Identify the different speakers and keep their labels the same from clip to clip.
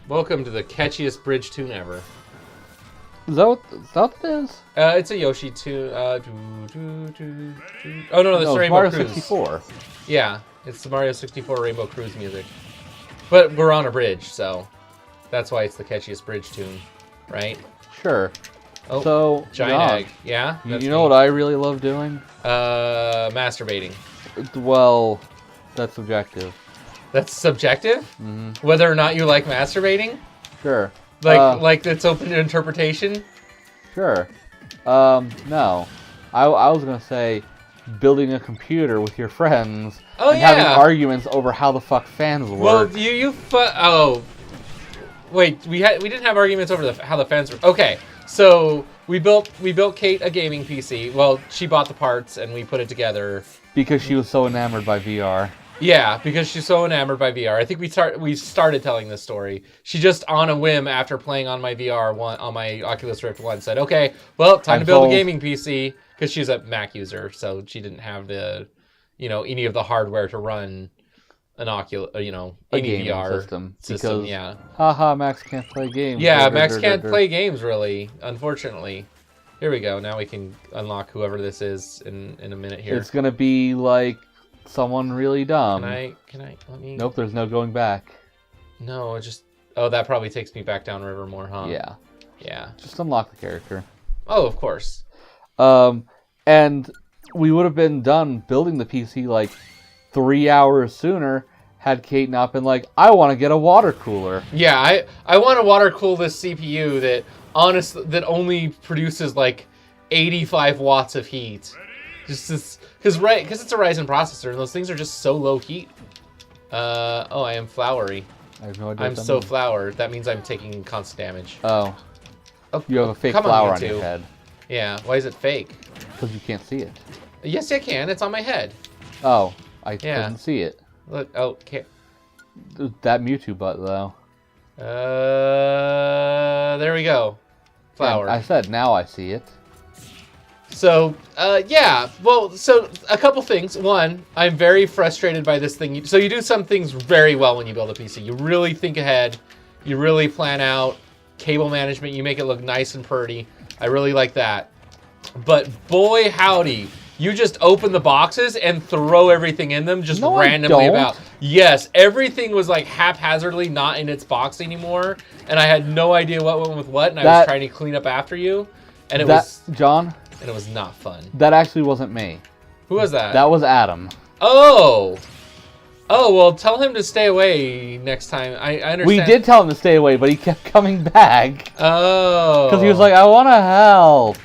Speaker 1: Welcome to the catchiest bridge tune ever.
Speaker 2: Is that what it is?
Speaker 1: It's a Yoshi tune. Oh no, that's Rainbow
Speaker 2: Mario
Speaker 1: Cruise.
Speaker 2: 64.
Speaker 1: Yeah, it's the Mario 64 Rainbow Cruise music. But we're on a bridge, so that's why it's the catchiest bridge tune, right?
Speaker 2: Sure.
Speaker 1: Oh,
Speaker 2: So,
Speaker 1: giant
Speaker 2: John,
Speaker 1: egg. Yeah.
Speaker 2: You know what I really love doing?
Speaker 1: Masturbating.
Speaker 2: Well, that's subjective.
Speaker 1: That's subjective.
Speaker 2: Mm-hmm.
Speaker 1: Whether or not you like masturbating,
Speaker 2: Sure.
Speaker 1: like it's open to interpretation.
Speaker 2: Sure. No. I was gonna say building a computer with your friends and having arguments over how the fuck fans work.
Speaker 1: Well, oh, wait, we didn't have arguments over how the fans work. Okay, so we built Kate a gaming PC. Well, she bought the parts and we put it together
Speaker 2: Because she was so enamored by VR.
Speaker 1: Yeah, because she's so enamored by VR. I think we started telling this story. She just on a whim after playing on my VR on my Oculus Rift 1 said, "Okay, well, time to build a gaming PC," because she's a Mac user, so she didn't have the, any of the hardware to run an Oculus, any VR system.
Speaker 2: Because,
Speaker 1: yeah.
Speaker 2: Haha, Max can't play games.
Speaker 1: Yeah, Max can't play games really, unfortunately. Here we go. Now we can unlock whoever this is in a minute here.
Speaker 2: It's gonna be like someone really dumb.
Speaker 1: Can I let me?
Speaker 2: Nope, there's no going back.
Speaker 1: No, that probably takes me back down river more, huh?
Speaker 2: Yeah.
Speaker 1: Yeah.
Speaker 2: Just unlock the character.
Speaker 1: Oh, of course.
Speaker 2: And we would have been done building the PC like 3 hours sooner had Kate not been like, I want to get a water cooler.
Speaker 1: Yeah, I want to water cool this CPU that only produces like 85 watts of heat. Just because it's a Ryzen processor and those things are just so low heat. I am flowery.
Speaker 2: I have no idea.
Speaker 1: I'm so flowered. That means I'm taking constant damage.
Speaker 2: Oh, you have a fake flower on your head.
Speaker 1: Yeah, why is it fake?
Speaker 2: Because you can't see it.
Speaker 1: Yes, I can. It's on my head.
Speaker 2: Oh, I couldn't see it.
Speaker 1: Look, okay.
Speaker 2: That Mewtwo butt though.
Speaker 1: There we go. Flower.
Speaker 2: And I said now I see it.
Speaker 1: So, yeah. Well, so a couple things. One, I'm very frustrated by this thing. So you do some things very well when you build a PC. You really think ahead. You really plan out cable management. You make it look nice and pretty. I really like that. But boy, howdy. You just open the boxes and throw everything in them just randomly about. Yes, everything was like haphazardly not in its box anymore. And I had no idea what went with what. And I was trying to clean up after you. And it was...
Speaker 2: John?
Speaker 1: And it was not fun.
Speaker 2: That actually wasn't me.
Speaker 1: Who was that?
Speaker 2: That was Adam.
Speaker 1: Oh! Oh, well, tell him to stay away next time. I understand.
Speaker 2: We did tell him to stay away, but he kept coming back.
Speaker 1: Oh.
Speaker 2: Because he was like, I want to help.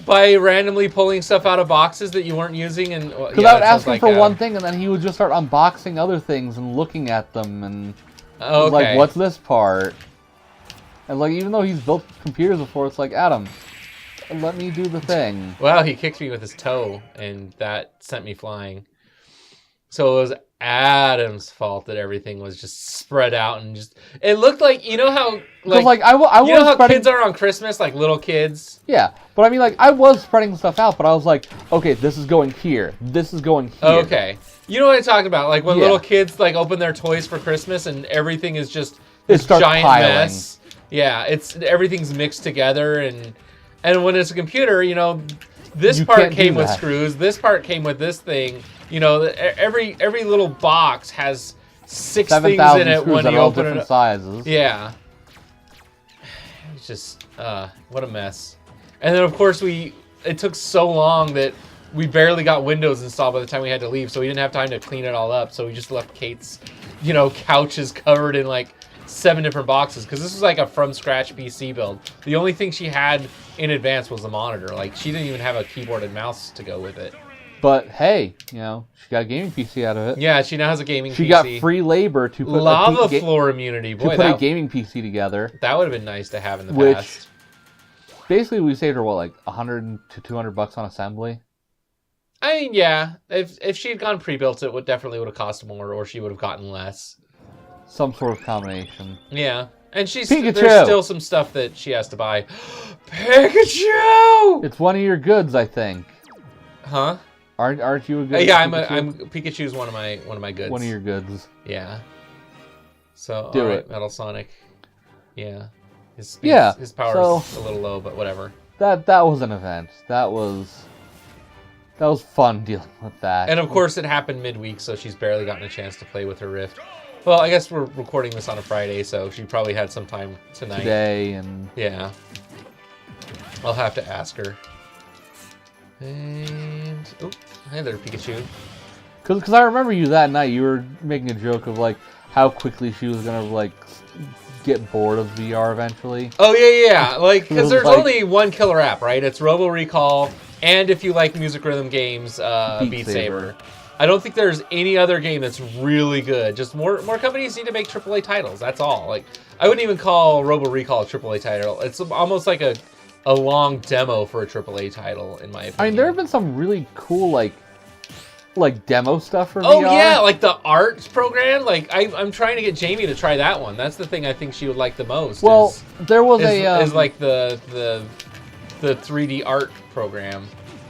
Speaker 1: By randomly pulling stuff out of boxes that you weren't using? And
Speaker 2: because I would ask him for one thing, and then he would just start unboxing other things and looking at them. And like, what's this part? And like, even though he's built computers before, it's like, Adam, let me do the thing.
Speaker 1: Well, he kicked me with his toe, and that sent me flying. So it was Adam's fault that everything was just spread out and just... It looked like, you know how... Like I was you know how kids are on Christmas, like little kids?
Speaker 2: Yeah, but I mean, like, I was spreading stuff out, but I was like, okay, this is going here. This is going here.
Speaker 1: Okay. You know what I'm talking about? Like when little kids like open their toys for Christmas and everything is just this giant mess. Yeah, everything's mixed together and when it's a computer, this part came with screws, this part came with this thing. Every little box has 6 things in it when you open it up.
Speaker 2: Sizes.
Speaker 1: Yeah. It's just what a mess. And then of course it took so long that we barely got Windows installed by the time we had to leave, so we didn't have time to clean it all up. So we just left Kate's, couches covered in like 7 different boxes because this was like a from scratch PC build. The only thing she had in advance was the monitor. Like she didn't even have a keyboard and mouse to go with it.
Speaker 2: But hey, she got a gaming PC out of it.
Speaker 1: Yeah, she now has a gaming PC.
Speaker 2: She got free labor to put
Speaker 1: lava floor immunity. Boy,
Speaker 2: to put a gaming PC together.
Speaker 1: That would have been nice to have in the past.
Speaker 2: Basically, we saved her like $100 to $200 on assembly.
Speaker 1: I mean, yeah. If she had gone pre-built, it definitely would have cost more, or she would have gotten less.
Speaker 2: Some sort of combination.
Speaker 1: Yeah. And there's still some stuff that she has to buy. Pikachu!
Speaker 2: It's one of your goods, I think.
Speaker 1: Huh?
Speaker 2: Aren't you a good?
Speaker 1: Yeah, Pikachu's one of my goods.
Speaker 2: One of your goods.
Speaker 1: Yeah. So
Speaker 2: Do it,
Speaker 1: Metal Sonic. Yeah. His power is a little low, but whatever.
Speaker 2: That was an event. That was fun dealing with that.
Speaker 1: And of course, it happened midweek, so she's barely gotten a chance to play with her Rift. Well, I guess we're recording this on a Friday, so she probably had some time tonight.
Speaker 2: Today and
Speaker 1: yeah. I'll have to ask her. And oh, hey there, Pikachu.
Speaker 2: Because I remember you that night. You were making a joke of like how quickly she was gonna like get bored of VR eventually.
Speaker 1: Oh yeah. Like because there's only one killer app, right? It's Robo Recall, and if you like music rhythm games, Beat Saber. I don't think there's any other game that's really good. Just more companies need to make AAA titles. That's all. Like I wouldn't even call Robo Recall a AAA title. It's almost like a long demo for a AAA title, in my opinion.
Speaker 2: I mean, there have been some really cool like demo stuff for VR.
Speaker 1: Oh yeah, like the art program. Like I'm trying to get Jamie to try that one. That's the thing I think she would like the most.
Speaker 2: Well, there was
Speaker 1: is like the 3D art program.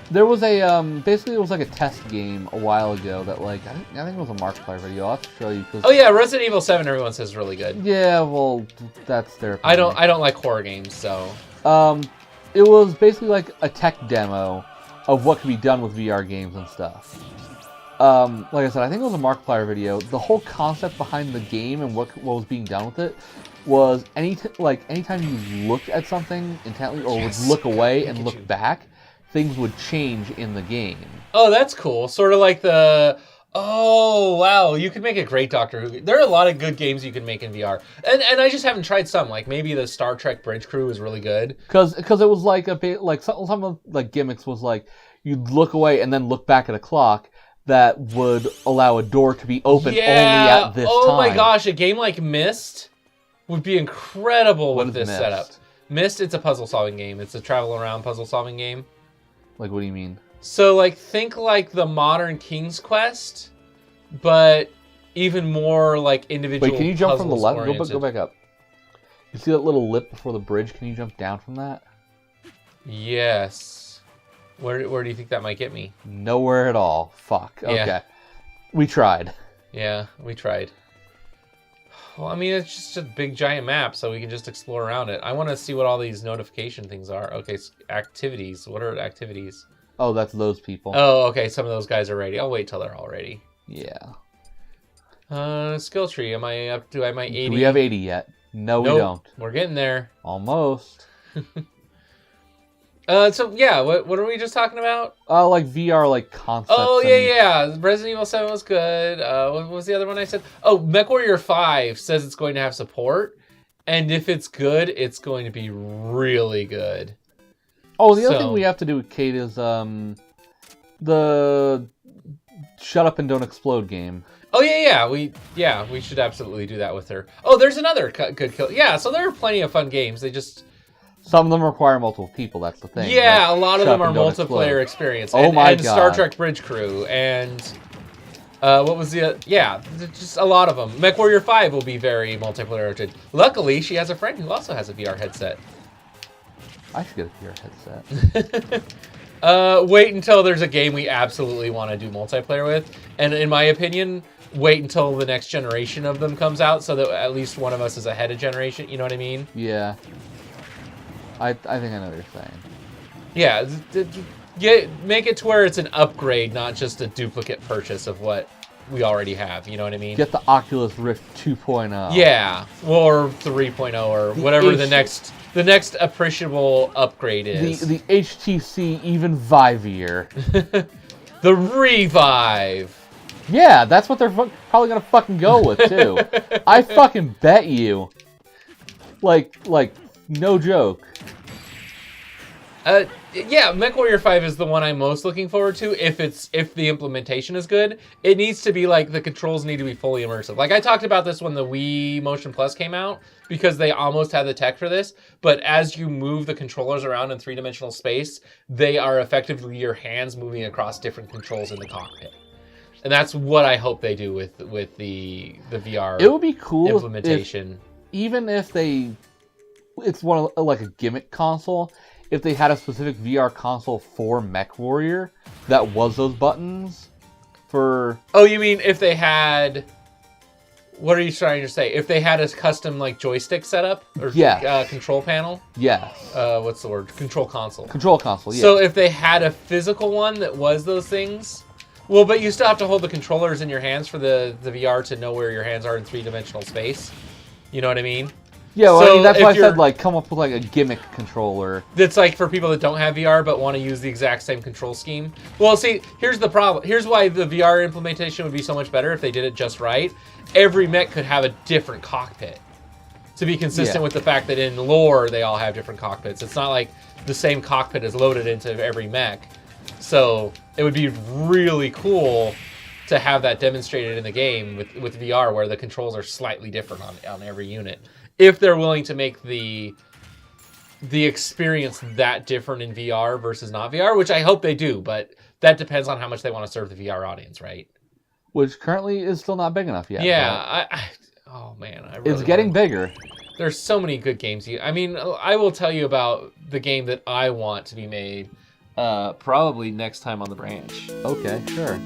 Speaker 2: There was basically it was like a test game a while ago that like I think it was a Markiplier video. I'll have to show you.
Speaker 1: Oh yeah, Resident Evil 7 everyone says is really good.
Speaker 2: Yeah, well that's their opinion.
Speaker 1: I don't like horror games, so.
Speaker 2: It was basically like a tech demo of what could be done with VR games and stuff. Like I said, I think it was a Markiplier video. The whole concept behind the game and what was being done with it was anytime you looked at something intently or would look away and look back, things would change in the game.
Speaker 1: Oh, that's cool. Sort of like the... Oh, wow. You could make a great Doctor Who. There are a lot of good games you can make in VR. And I just haven't tried some. Like, maybe the Star Trek Bridge Crew is really good.
Speaker 2: Because it was like a bit... Like, some of the gimmicks was like, you'd look away and then look back at a clock that would allow a door to be open only at this time.
Speaker 1: Oh my gosh, a game like Myst would be incredible with this setup. Myst, it's a puzzle-solving game. It's a travel-around puzzle-solving game.
Speaker 2: Like, what do you mean?
Speaker 1: So, like, think like the modern King's Quest, but even more, like, individual.
Speaker 2: Wait, can you jump from the left? Go back up. You see that little lip before the bridge? Can you jump down from that?
Speaker 1: Yes. Where do you think that might get me?
Speaker 2: Nowhere at all. Fuck. Okay.
Speaker 1: Yeah.
Speaker 2: We tried.
Speaker 1: Yeah, we tried. Well, I mean, it's just a big, giant map, so we can just explore around it. I want to see what all these notification things are. Okay, activities. What are activities?
Speaker 2: Oh, that's those people.
Speaker 1: Oh, okay. Some of those guys are ready. I'll wait till they're all ready.
Speaker 2: Yeah.
Speaker 1: Skill tree. Am I up to? Am I 80?
Speaker 2: Do we have 80 yet? No, we don't.
Speaker 1: We're getting there.
Speaker 2: Almost.
Speaker 1: So yeah, what are we just talking about?
Speaker 2: Like VR, like concepts.
Speaker 1: Oh yeah. Resident Evil 7 was good. What was the other one I said? Oh, MechWarrior 5 says it's going to have support, and if it's good, it's going to be really good.
Speaker 2: Oh, the other thing we have to do with Kate is the Shut Up and Don't Explode game.
Speaker 1: Oh yeah. We should absolutely do that with her. Oh, there's another good kill. Yeah, so there are plenty of fun games. They just
Speaker 2: some of them require multiple people. That's the thing.
Speaker 1: Yeah, like, a lot of them are multiplayer experience.
Speaker 2: Oh my god!
Speaker 1: And Star Trek Bridge Crew and what was the just a lot of them. MechWarrior 5 will be very multiplayer oriented. Luckily, she has a friend who also has a VR headset.
Speaker 2: I should get a VR headset.
Speaker 1: Wait until there's a game we absolutely want to do multiplayer with. And in my opinion, wait until the next generation of them comes out so that at least one of us is ahead of generation. You know what I mean?
Speaker 2: Yeah. I think I know what you're saying.
Speaker 1: Yeah. Make it to where it's an upgrade, not just a duplicate purchase of what we already have. You know what I mean?
Speaker 2: Get the Oculus Rift 2.0.
Speaker 1: Yeah. Or 3.0 or whatever the next appreciable upgrade is.
Speaker 2: The HTC Even Vive.
Speaker 1: The Revive.
Speaker 2: Yeah, that's what they're probably gonna fucking go with too. I fucking bet you. Like, no joke.
Speaker 1: Yeah, MechWarrior 5 is the one I'm most looking forward to. If the implementation is good, it needs to be like the controls need to be fully immersive. Like I talked about this when the Wii Motion Plus came out because they almost had the tech for this. But as you move the controllers around in three-dimensional space, they are effectively your hands moving across different controls in the cockpit. And that's what I hope they do with the VR.
Speaker 2: It would be cool
Speaker 1: implementation.
Speaker 2: Even if it's one of like a gimmick console. If they had a specific VR console for MechWarrior that was those buttons for...
Speaker 1: Oh, you mean if they had... What are you trying to say? If they had a custom like joystick setup or control panel?
Speaker 2: Yes.
Speaker 1: What's the word? Control console.
Speaker 2: Control console, yeah.
Speaker 1: So if they had a physical one that was those things, well, but you still have to hold the controllers in your hands for the VR to know where your hands are in three-dimensional space. You know what I mean?
Speaker 2: Yeah, well, I mean, that's why I said, like, come up with, like, a gimmick controller.
Speaker 1: That's, like, for people that don't have VR but want to use the exact same control scheme. Well, see, here's the problem. Here's why the VR implementation would be so much better if they did it just right. Every mech could have a different cockpit. To be consistent with the fact that in lore, they all have different cockpits. It's not like the same cockpit is loaded into every mech. So it would be really cool to have that demonstrated in the game with VR, where the controls are slightly different on every unit. If they're willing to make the experience that different in VR versus not VR, which I hope they do, but that depends on how much they want to serve the VR audience, right?
Speaker 2: Which currently is still not big enough yet.
Speaker 1: Yeah, oh man,
Speaker 2: it's getting bigger.
Speaker 1: There's so many good games. I mean, I will tell you about the game that I want to be made probably next time on the branch.
Speaker 2: Okay, sure.